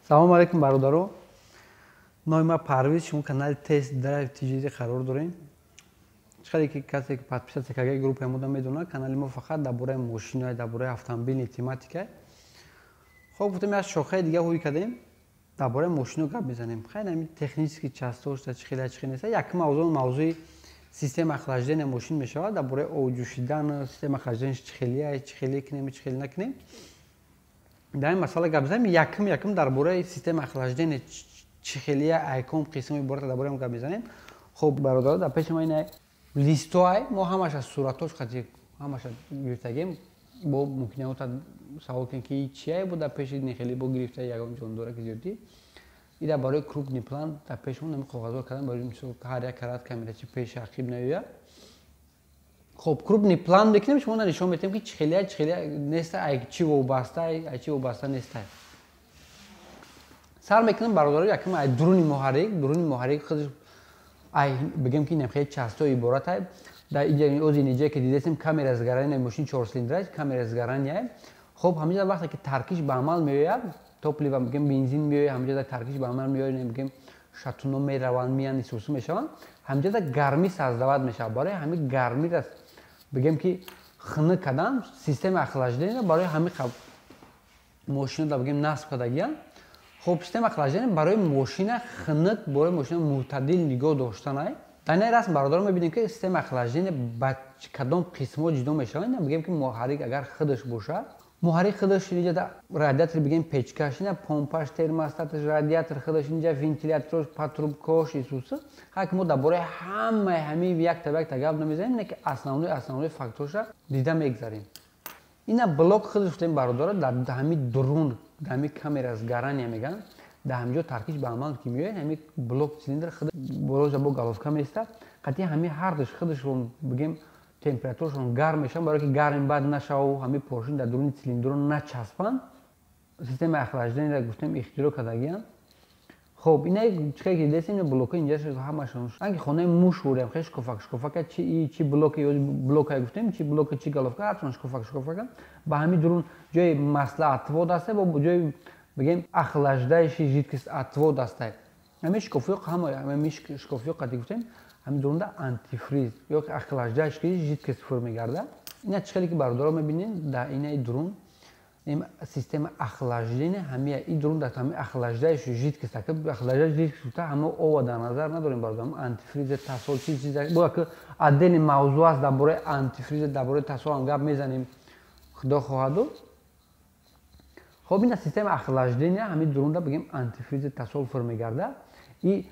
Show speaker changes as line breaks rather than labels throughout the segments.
салому алайкум бародаро. Номи ма Парвиз, шумо канали Тест Драйв Тиҷорӣ қарор дорем. Чиқаде ки касе ки подписатсия кардаги группаи мо медона, канали мо фақат дар бораи мошина, дар бораи автомобилни тематика. Хоб гуфтем як шохаи дига ҳуй кардем, дар бораи мошино гап мезанем. Хеле ҳамин технически частошта чӣ хел нест. Як мавзӯи система охлаждения мошин мешавад, дар бораи об ҷӯшидан, система охлаждениаш чӣ хеле кунем, чӣ хеле накунем. Дар ин масъала гап мезанем. Якум дар бораи система охлаждения чӣ хеле айком қисми иборат дар бораи он гап мезанем. Хоб бародаро, дар пеши мо ин листоай мо ҳамаша суратош хати ҳамаша гирифтагем. Бо мумкин аст савол кунем ки чия бо дар пеши нехели бо гирифта ягон ҷондора ки зиёдӣ. И дар бораи крупный план дар пеши мо нами коғазҳо кардам барои мисол ҳар як карат камерачи пеши ақиб наёяд. Хоб крупный план бекунем, шумо нишон медиҳем ки чӣ хеле неста, ай чӣ вобаста, ай чӣ вобаста неста. Сар мекунем бародаро якум ай дуруни муҳаррик худаш ай бигем ки нем хеле часто иборат ай. Дар инҷа ози неҷае ки дидесем камера сгорания мошин 4 цилиндра, камера сгорания. Хоб ҳамиҷа вақте ки таркиш ба амал меояд, топлива бигем бензин меояд, ҳамиҷа таркиш ба амал меояд, бигем шатуно мераванд, миян исусу мешаванд, ҳамиҷа гармӣ саздавад мешавад. Барои ҳамин гармира бигем ки хунук кардан система охлаждения барои ҳамин мошинода бигем насб кардагиянд. Хоб система охлаждения барои мошина хунук, барои мошина мӯътадил нигоҳ доштан ай. Дар ин расм бародаро мебинем ки система охлаждения ба кадом қисмҳо ҷудо мешаванд. Бигем ки муҳаррик агар худаш бошад, муҳаррик худаш инҷа радиатори бигем печкаш, помпаш, термостаташ, радиатор худаш, инҷа вентилятораш, патрубкош, исусу. Ҳак мо дар бораи ҳамин якта гап намезанем, ки основной факторша дида мегзарем. Ина блок худаш гуфтем бародаро дар ҳамин дурун, дар ҳамин камера сгорания меган, дар ҳаминҷо таркиш ба амал ки меояд, ҳамин блок цилиндр худаш болоҷа бо головка меистад. Қати ҳамин ҳардуш худашон бигем температурашон гарм мешаванд, барое ки гарм бад нашаву ҳамин поршин дар дуруни цилиндро начаспанд. Система охлаждения гуфтем ихтироъ кардагиянд. Хоб ина чиқаи ки дидесем ин блока инҷа ҳамашон анки хонаи муш бурем хеле шкофака чи блоки блока гуфтем чи блока чи головка ҳарчанд шкофака ба ҳамин дурун ҷои масла отвод аст бо ҷои бигем охлаждающий жидкость отвод аст. ҳамин шкофиёк қати гуфтем ҳамин дурунда антифриз ё охлаждающий жидкость фур мегардад. ина чӣ хеле ки бародаро мебинем дар инаи дурун система охлаждения ҳамин ин дурун дар ҳамин охлаждающий жидкость охлаждающий жидкость ҳама ова дар назар надорем бародаро антифриз тасол чиз бо ки отдельный мавзӯъ аст дар бораи антифриз дар бораи тасол ҳам гап мезанем худо хоҳаду. хоб ина система охлаждения ҳамин дурунда бигем антифриз тасол фур мегардад. И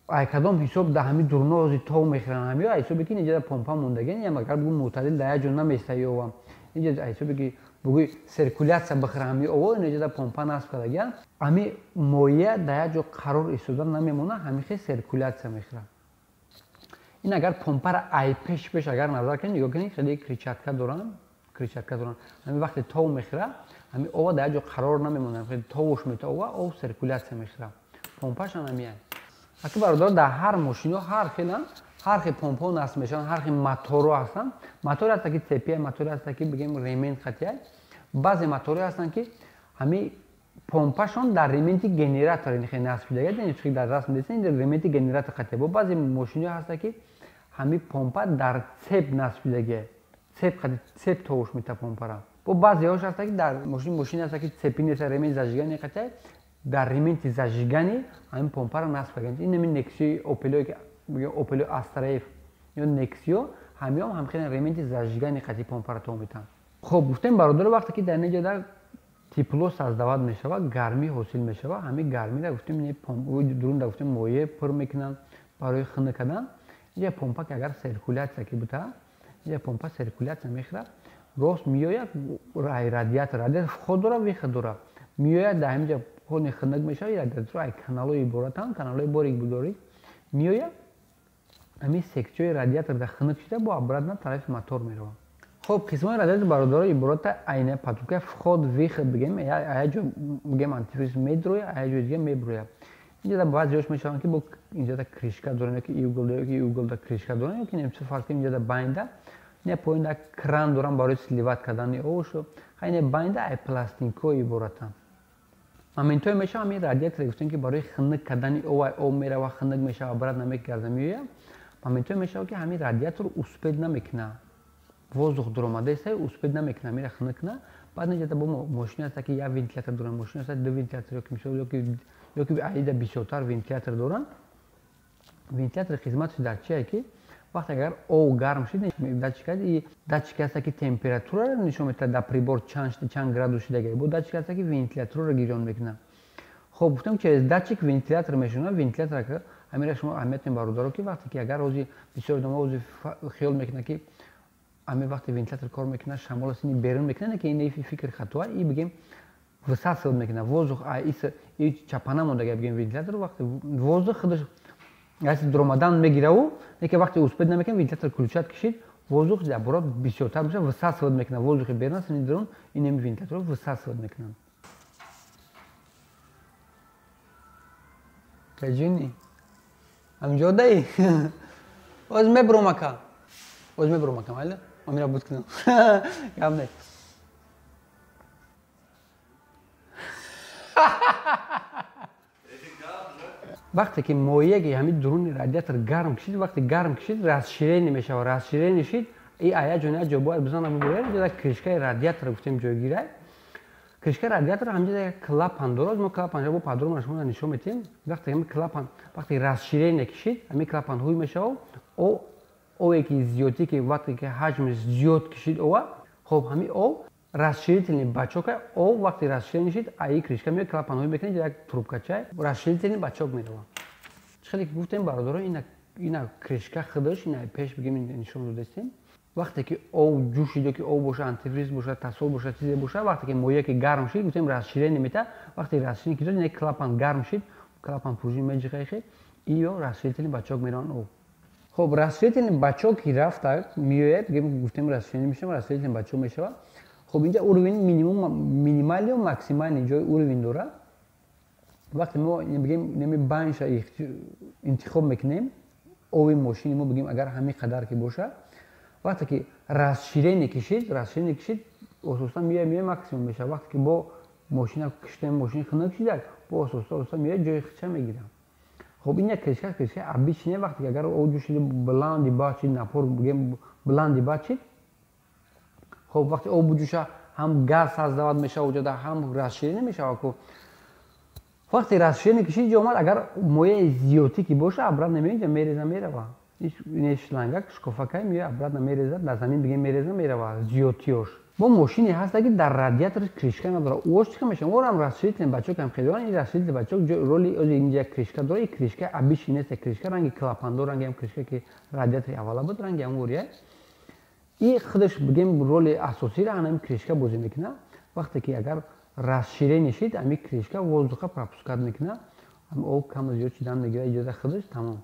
ай кадом ҳисоб дар ҳамин дуруно ози тов мехӯранд ҳамин ай ҳисобе ки инҷа помпа мондагиан агар бигӯ мӯътадил дар як ҷо намеистаёвам инҷа ай ҳисобе ки бигӯи циркуляция бихӯра ҳамин ово инҷа дар помпа насб кардагиан ҳамин моя дар як ҷо қарор истода намемонад, ҳамин хел циркуляция мехӯрад. ин агар помпара ай пеш агар назар кунем нигоҳ кунед хеле кричатка доранд. ҳамин вақте тов мехӯрад ҳамин ова дар як ҷо қарор намемонад, хеле товуш метавова об циркуляция мехӯрад. помпашан ҳамин ай. аки бародаро дар ҳар мошино ҳар хел помпаҳо насб мешаванд, ҳар хел моторҳо ҳастанд. мотори ҳастанд ки цепи, мотори ҳастанд ки бигем ремень хатия. баъзе мотори ҳастанд ки ҳамин помпашон дар ременти генератор хеле насб шудагиад, чӣ дар расм дидесем ин ременти генератор хатия. бо баъзе мошино ҳастанд ки ҳамин помпа дар цеп насб шудагиад. цеп товуш метавад помпара. бо баъзеҳош ҳастанд ки дар мошин ҳастанд ки цепи неста, ремень зажигани хатия. дар ременти зажигани ҳамин помпара насб кардагианд. ин ҳамин нексиои опело астраев ё нексио ҳамиҳам ҳамхеле ременти зажигани қати помпара тов метаванд. хоб гуфтем бародаро вақте ки дар неҷада тепло саздавад мешавад, гармӣ ҳосил мешавад, ҳамин гармира гуфтем дурунда гуфтем моеъ пур мекунанд барои хунук кардан. инҷа помпа ки агар циркуляция ки бутад, инҷа помпа циркуляция мехӯрад, рост меояд радиатор вход дорад, выход дорад. меояд дар ҳаминҷа хони хунук мешавад, радиатор ай каналҳои иборатанд, каналҳои борик будорӣ меояд ҳамин сексияи радиатор дар хунук шуда бо обратно тарафи мотор меравад. хоб қисмҳои радиатор бародаро ибората айна патрубка вход выход бигем ай ҷо бигем антифриз медрояд, ай ҷои дига меброяд. инҷа дар баъзеҳош мешаванд ки бо инҷа да кришка доранд ёки иугл кришка доранд ёки немчи фарқ инҷа да байнда не поинда кран доранд барои сливат кардани обшо. хайне байнда ай пластинкҳои иборатанд. моментҳое мешавад ҳамин радиаторе гуфтем ки барои хунук кардани об мерава хунук мешава брат намекарда меояд моментҳое мешавад ки ҳамин радиатор успед намекуна воздух дуромада истаи успед намекуна мера хунук куна баъд наҷата бо мошин аста ки як вентилятор доранд мошин аста ду вентилятор ёки аида бисёртар вентилятор доранд вентилятори хизматаш дар чие ки вақте агар об гарм шид датчика аста ки температураро нишон медиҳад дар прибор чанд градус шидаги бо датчика аста ки вентиляторро гирён мекунад хоб гуфтем через датчик вентилятор мешунад вентилятор амира шумо аҳамият мебародаро ки вақте ки агар ҳозир бисёр одамҳо ҳозир хиёл мекунад ки ами вақте вентилятор кор мекунад шамол сини берун мекунад ки ин фикр хатоа и бигем высасывать мекунад воздух чапана мондага бигем вентилятор вақте воздух худаш дуромадан мегираву лекин вақте успед намекунад вентилятор ключат кишид воздух заборот бисёртар мешавад высасывать мекунад воздухи берун сини дурун ин вентилятор высасывать мекунад каҷуни ҳамҷодаи оз мебурам ака майли мамира буд кунам гап не вақте ки моеяги ҳамин дуруни радиатор гарм кишид вақте гарм кишид расширение мешавад расширение шид и ая ҷони ҷо бояд бизанам ҷода кришкаи радиатор гуфтем ҷойгирай кришкаи радиатор ҳамҷода клапан дорад мо клапан бо падрумаш шумо нишон медиҳем вақте ҳамин клапан вақте расширение кишид ҳамин клапан ҳуй мешавад ове ки зиёдӣ ки вақте ки ҳаҷмаш зиёд кишид ова хоб ҳамин об расширительный бачока об вақте расширение шид аи кришка меояд клапан ҳуй мекунед як трубкача расширительный бачок меравад чхеле ки гуфтем бародаро ина кришка худаш ина пеш бигем нишон додастем вақте ки об ҷӯшид ёки об боша антифриз боша тасол боша чизе боша вақте ки моя ки гарм шид гуфтем расширение мета вақте расширение ки ина клапан гарм шид клапан пружин меҷиқаи иё расширительный бачок мераванд об хоб расширительный бачок ки рафта меояд гуфтем расширение мешавад расширительный бачок мешавад хоб инҷа уровень минималӣ ва максималӣ ҷои уровень дорад вақте мо бигем неми банша интихоб мекунем оби мошини мо бигем агар ҳамин қадар ки боша вақте ки расширение кишид ососан меояд максимум мешавад вақте ки бо мошина киштем мошини хунук кишидак бо ососан меояд ҷои хича мегирад хоб ин як кришка обичне вақте ки агар об ҷӯшиди бланди бад шид напор бигем бланди бад шид хоб вақте об буҷӯша ҳам газ создавад мешавад ҷода ҳам расширение мешавад ку вақте расширение кишид ҷо омад агар мояи зиёдӣ ки боша обратно меояд мереза мерава ин шлангак шкофакай меояд обратно мереза дар замин бигем мереза мерава зиёдтиёш бо мошине ҳаста ки дар радиатор кришка надорад ош чиқа мешавад орам расширительный бачок ҳам хеле ин расширительный бачок роли инҷа кришка дорад ин кришка обичный нест кришка ранги клапандор ранги ҳам кришка ки радиатори аввала буд ранги ҳам ория и худаш бигем роли асосиро ҳамин кришка бозӣ мекунад вақте ки агар расширение шид ҳамин кришка воздуха пропускат мекунад об каму зиёд шидан мегирад иҷоза худаш тамом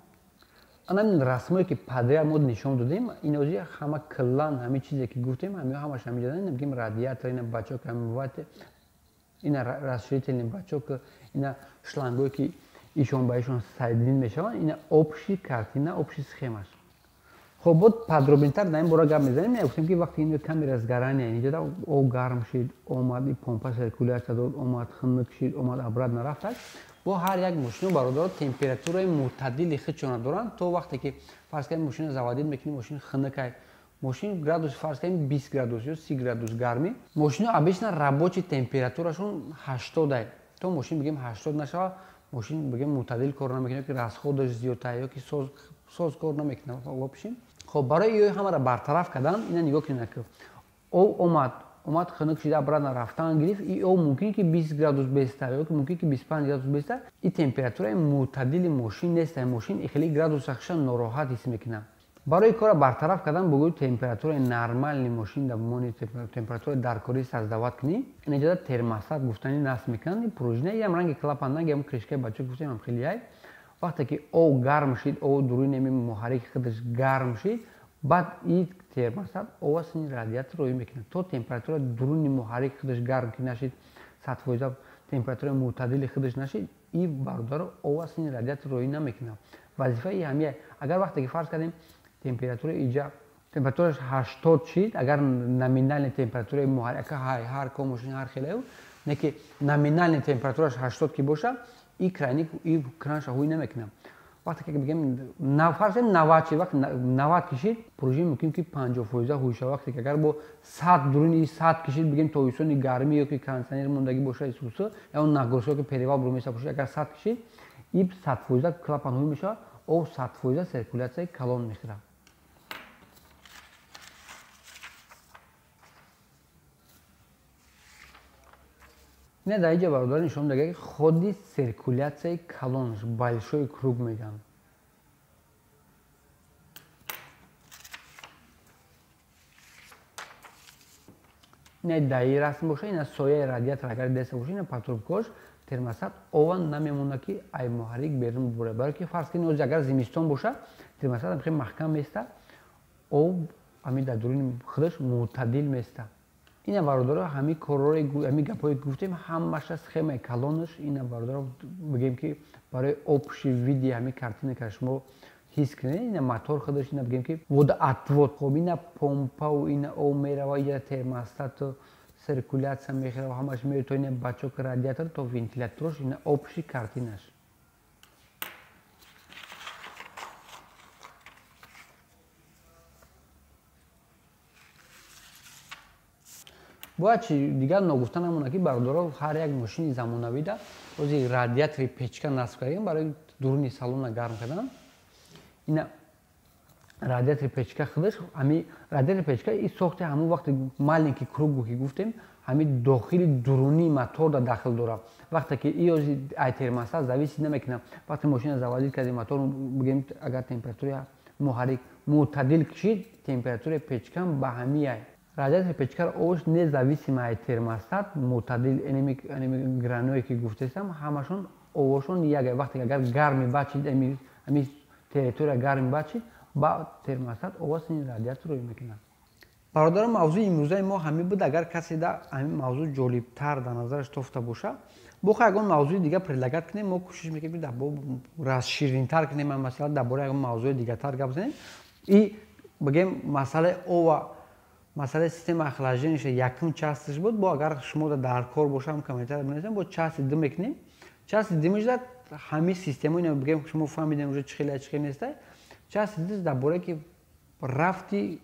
ана расмое ки падрия мо нишон додем ин ҳозир ҳама киллан ҳамин чизе ки гуфтем ҳамаш ҳамиҷода бигем радиатор ина бачок ҳамвате ина расширительный бачок ина шлангое ки ишон ба ишон соединен мешаванд ина общий картина общий схемаш хоб бод подробнитар дар ин бора гап мезанем гуфтем ки вақте ин камера сгорания инҷода об гарм шид омад и помпа циркуляция дод омад хунук шид омад обратно рафтак бо ҳар як мошино бародаро температураи мӯътадили худшона доранд то вақте ки фарз кардем мошина заводид мекунем мошин хунукай мошин градус фарз кардем 20 градус ё 30 градус гармӣ мошино обычно рабочий температурашон 80 то мошин бигем 80 нашава мошин бигем мӯътадил кор намекунад ки расходаш зиёдтар ёки соз кор намекунад вобшим хоб барои иёи ҳамаро бартараф кардан ина нигоҳ кунед ки об омад хунук шида обратно рафтан гирифт и об мумкин ки 20 градус бестар ёки мумкин ки 25 градус бестар и температураи мӯътадили мошин нест мошин хеле градусаша нороҳат ҳис мекунад барои кора бартараф кардан богӯи температураи нормални мошин дамони температураи даркорӣ создават кунӣ ин иҷода термостат гуфтани насб мекунанд пружина ям ранги клапан ранги ҳам кришкаи бачок гуфтем ҳам хеле яй вақте ки об гарм шид об дуруи неми муҳаррики худаш гарм шид баъд и термостат оба сини радиатор роӣ мекунад то температура дуруни муҳаррики худаш гарм ки нашид 100% температураи мӯътадили худаш нашид и бародаро оба сини радиатор роӣ намекунад вазифаи ҳамия агар вақте ки фарз кардем температураи иҷа температураш 80 шид агар номинальни температураи муҳаррика ҳар ко мошин ҳар хелаю не ки номинальная температураш 80 ки боша, и крайник и кранаша хуй намекунам. وقتی که بگم فرض 90 چی وقت 90 کشید پروژه میکنیم که 50% هوش وقتی که اگر با 100 درونی 100 کشید بگیم تویسون گرمی یا که کانسنیر موندگی باشه ایسوسو یا اون نگرسو که پریوال برو میشه باشه اگر 100 کشید این 100% کلاپان هوی میشه او 100% سرکولیاسیون کالون میخوره. Не, да, иде бародар нишон дага ходи циркуляцией колонж, большой круг мегам. Не, да, и расм боша, ина сояи радиатор агар деса боша, ина патрубкош, термосат, ован намемуна ки ай муҳаррик берун буре. Барои ки фарз кунед ози агар зимистон боша, термосат ам хеле маҳкам места, об ами дар дуруни худаш мӯътадил места. Ина бародаро ҳами коррои ҳами гапҳои гуфтем ҳамаша схемаи калонаш ина бародаро бигем ки барои общий види ҳами картина ка шумо ҳис кунед ина мотор худаш ина бигем ки водоотвод хоб ина помпау ина об мерава ина термостату циркуляция мехирава ҳамаш меро то ина бачок радиатор то вентилятораш ина общий картинаш. бояд чи дигар ногуфта намона ки бародаро ҳар як мошини замонавида ози радиатори печка насб кардем барои дуруни салона гарм кардан. Ина радиатори печка худаш ҳами радиатори печка и сохти ҳамон вақти маленький кругу ки гуфтем ҳами дохили дуруни мотор да дахил дора. Вақте ки и ози ай термостат зависи намекунад. Вақте мошина заводид кардем мотор бигем агар температураи муҳаррик мӯътадил кишид температураи печкам ба ҳамияй. Радиатори печкар ош независимаи термостат мӯътадил энеми граное ки гуфтестам ҳамашон овошон яке. Вақте агар гарми бачид ами территория гарми бачид ба термостат овоз ин радиатор рӯй мекунад. бародарам мавзӯи имрӯзаи мо ҳамин буд. Агар касе да ҳамин мавзӯъ ҷолибтар дар назараш тофта боша бохоҳ ягон мавзӯи дигар предлагат кунем мо кӯшиш мекунем расширинтар кунем масалан дар бораи ягон мавзӯи дигартар гап занем и бигем масъалаи ова масъалаи системаи охлаждениша якум частиш буд. Бо агар шумо дар кор бошам комментария бинависем бо части ду мекунем. Части димиш да ҳамин системаи ина бигем шумо фаҳмидем уже чӣ хеле чӣ хел нестай. Части ду дар бораи ки рафти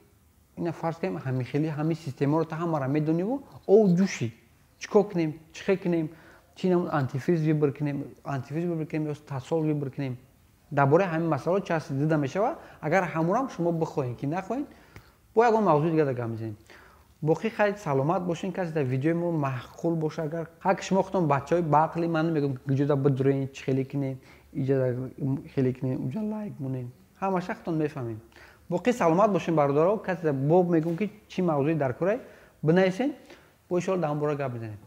ина фарз кунем ҳамин хели ҳамин системаро та ҳамаро медониву ов ҷӯши чӣ кор кунем чӣ хел кунем чӣ намуд антифриз вибр кунем ё тасол вибр кунем. Дар бораи ҳамин масъалаҳо части дида мешавад. Агар ҳамонам шумо бихоҳед ки нахоҳед бо ягон мавзӯи дигар гап мезанем. боқӣ хеле саломат бошен. касе дар видеои мо маъқул боша агар ҳар ки шумо хотон бачаҳои баақли ман мегӯм иҷода бидурен чӣ хеле кунем иҷода хеле кунем уҷа лайк монем ҳамаша хотон мефаҳмем. боқӣ саломат бошен бародаро. касе бо мегӯм ки чӣ мавзӯи дар корай бинависен бо иншоалло дар он бора гап мезанем.